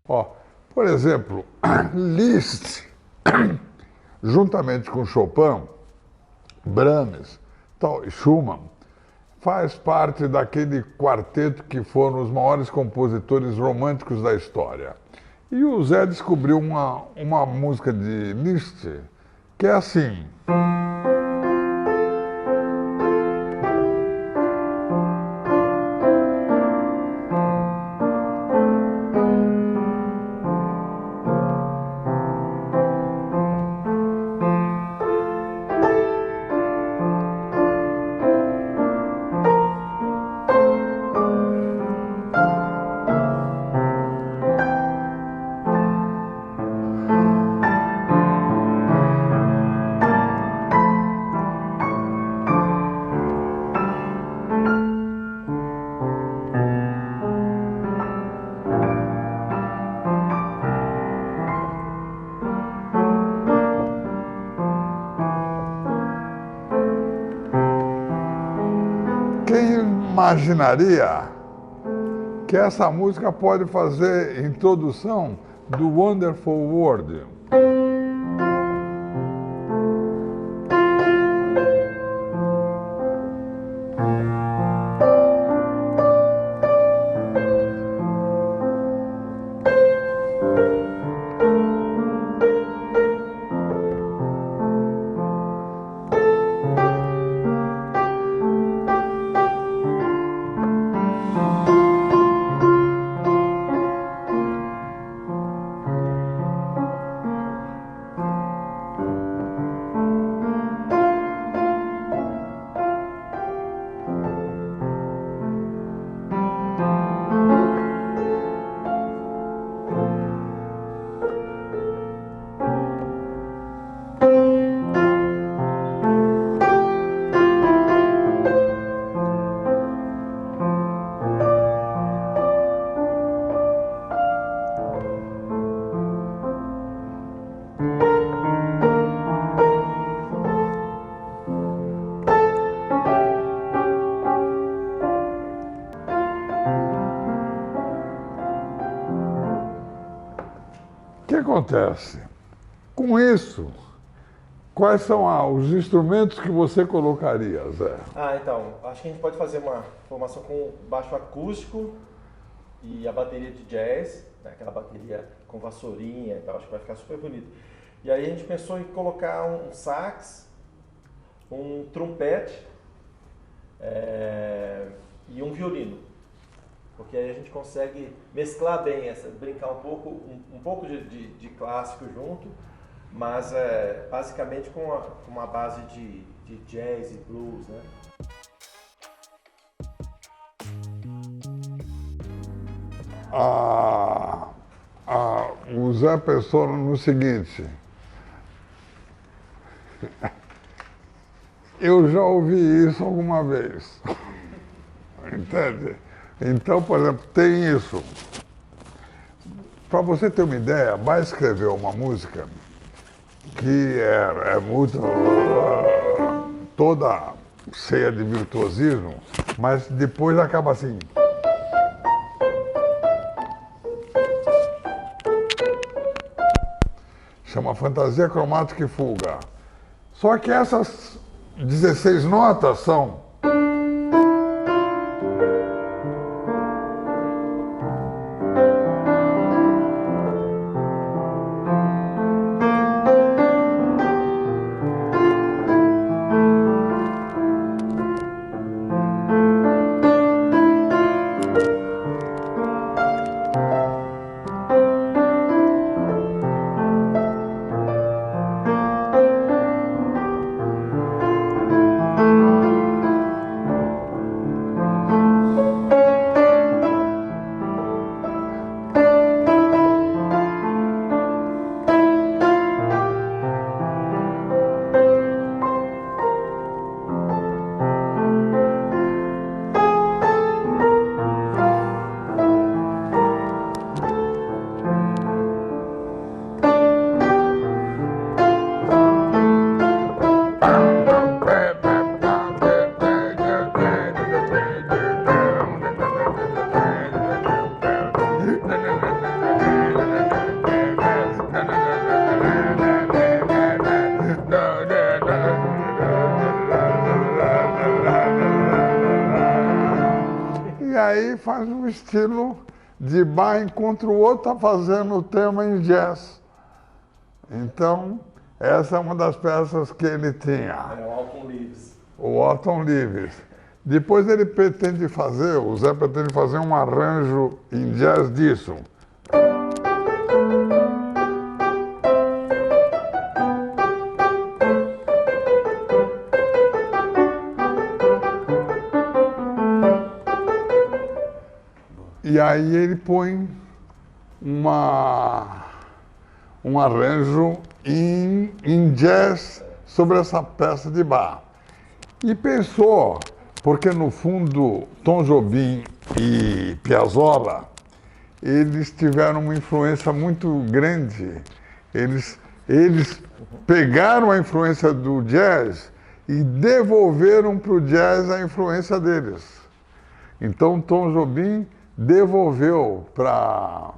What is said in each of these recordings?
Ó, por exemplo, Liszt, juntamente com Chopin, Brahms, tal, e Schumann, faz parte daquele quarteto que foram os maiores compositores românticos da história. E o Zé descobriu uma música de Liszt que é assim. Quem imaginaria que essa música pode fazer introdução do Wonderful World? O que acontece? Com isso, quais são os instrumentos que você colocaria, Zé? Então, acho que a gente pode fazer uma formação com baixo acústico e a bateria de jazz, né? Aquela bateria com vassourinha e tal, acho que vai ficar super bonito. E aí a gente pensou em colocar um sax, um trompete e um violino. Porque aí a gente consegue mesclar bem, brincar um pouco de clássico junto, mas basicamente com uma base de jazz e blues, né? O Zé pensou no seguinte: eu já ouvi isso alguma vez, entende? Então, por exemplo, tem isso. Para você ter uma ideia, vai escrever uma música que é muito toda cheia de virtuosismo, mas depois acaba assim. Chama Fantasia Cromática e Fuga. Só que essas 16 notas são. aí faz um estilo de bar, enquanto o outro está fazendo o tema em jazz. Então, essa é uma das peças que ele tinha. É o Alton Leaves. O Alton Leaves. Depois ele pretende fazer, o Zé pretende fazer um arranjo em jazz disso. E aí ele põe um arranjo em jazz sobre essa peça de Bach. E pensou, porque no fundo Tom Jobim e Piazzolla, eles tiveram uma influência muito grande. Eles pegaram a influência do jazz e devolveram para o jazz a influência deles. Então Tom Jobim devolveu para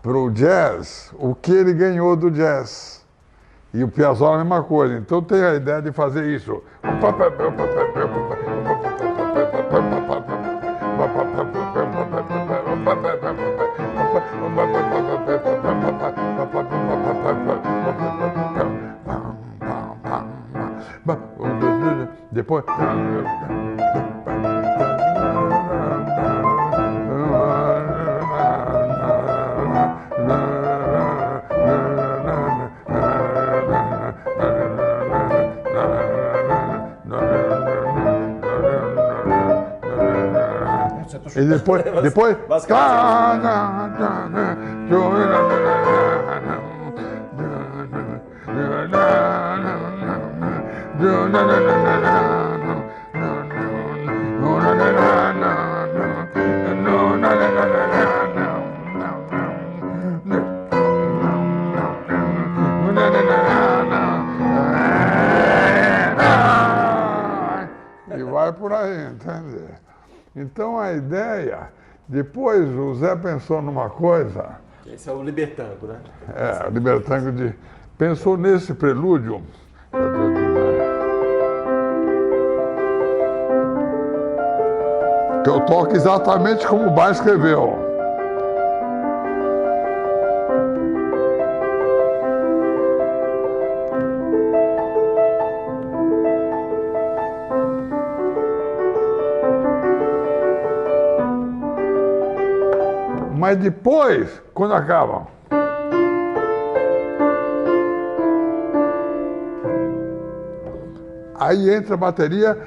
o jazz o que ele ganhou do jazz. E o Piazzolla a mesma coisa. Então tem a ideia de fazer isso. Depois. E depois. E vai por aí, entende? Então a ideia, depois o Zé pensou numa coisa. Esse é o Libertango, né? O Libertango pensou nesse prelúdio. Que eu toco exatamente como o Bach escreveu. Mas depois, quando acaba, aí entra a bateria.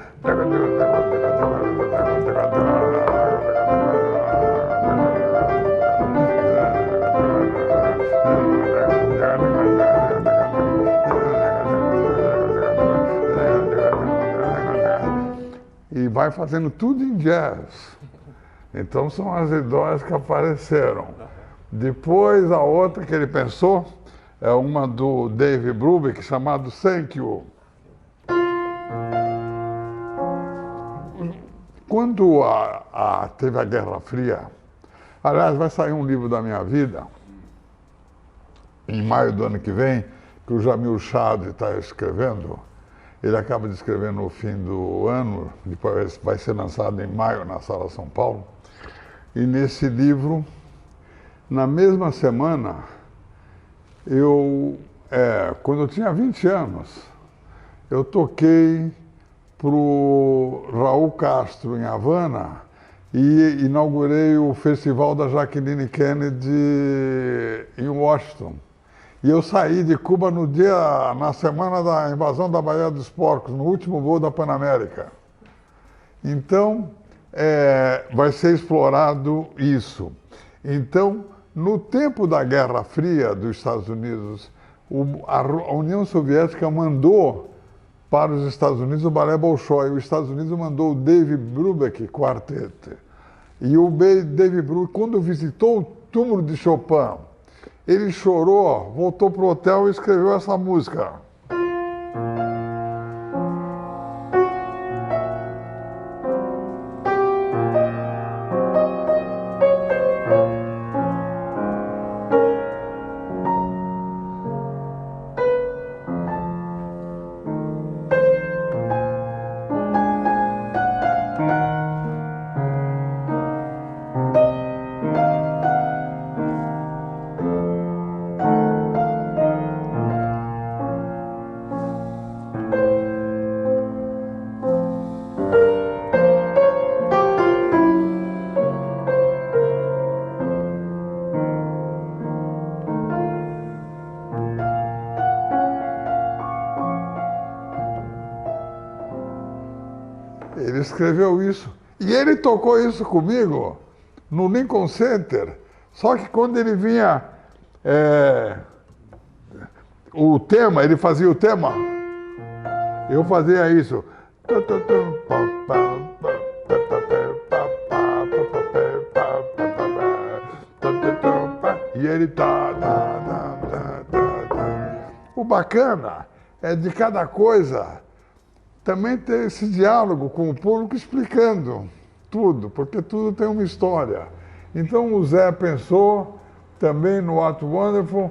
E vai fazendo tudo em jazz. Então são as ideias que apareceram. Depois a outra que ele pensou é uma do Dave Brubeck chamado Thank You. Quando teve a Guerra Fria, aliás, vai sair um livro da minha vida, em maio do ano que vem, que o Jamil Chad está escrevendo. Ele acaba de escrever no fim do ano, depois vai ser lançado em maio na Sala São Paulo. E nesse livro, na mesma semana, quando eu tinha 20 anos, eu toquei para o Raul Castro em Havana e inaugurei o Festival da Jacqueline Kennedy em Washington. E eu saí de Cuba na semana da invasão da Baía dos Porcos, no último voo da Panamérica. Então, vai ser explorado isso. Então, no tempo da Guerra Fria dos Estados Unidos, a União Soviética mandou para os Estados Unidos o Balé Bolshoi. Os Estados Unidos mandou o Dave Brubeck Quartet. E o Dave Brubeck, quando visitou o túmulo de Chopin, ele chorou, voltou para o hotel e escreveu essa música. escreveu isso. E ele tocou isso comigo no Lincoln Center. Só que quando ele vinha o tema, ele fazia o tema, eu fazia isso. E ele O bacana é de cada coisa também ter esse diálogo com o público explicando tudo, porque tudo tem uma história. Então o Zé pensou também no What Wonderful,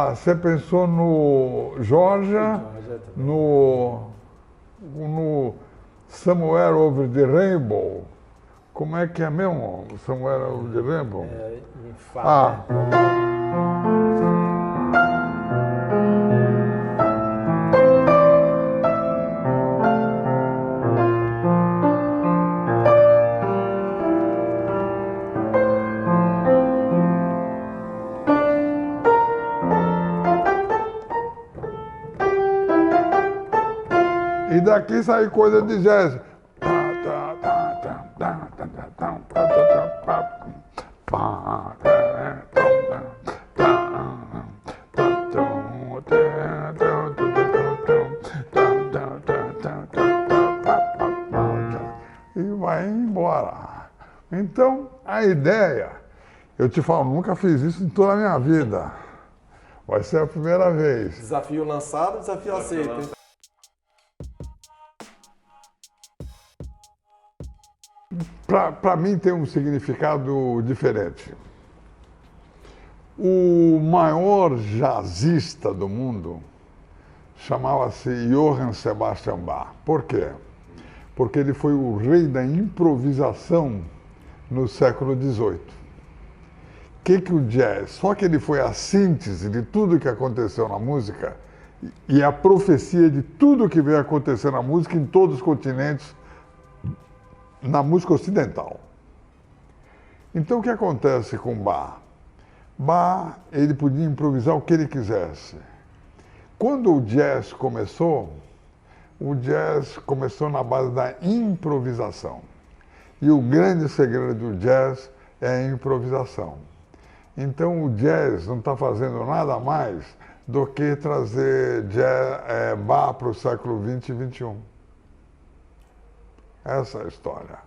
você pensou no Georgia, no Somewhere Over the Rainbow. Como é que é mesmo? Somewhere Over the Rainbow? Em Fá. E daqui sai coisa de jazz. E vai embora. Então, a ideia, eu te falo, nunca fiz isso em toda a minha vida. Vai ser a primeira vez. Desafio lançado, desafio aceito, hein? Para mim tem um significado diferente. O maior jazzista do mundo chamava-se Johann Sebastian Bach. Por quê? Porque ele foi o rei da improvisação no século XVIII. Que o jazz? Só que ele foi a síntese de tudo que aconteceu na música e a profecia de tudo que veio acontecer na música em todos os continentes, na música ocidental. Então o que acontece com Bach? Bach, ele podia improvisar o que ele quisesse. Quando o jazz começou na base da improvisação. E o grande segredo do jazz é a improvisação. Então o jazz não está fazendo nada mais do que trazer Bach para o século XX e XXI. Essa é a história.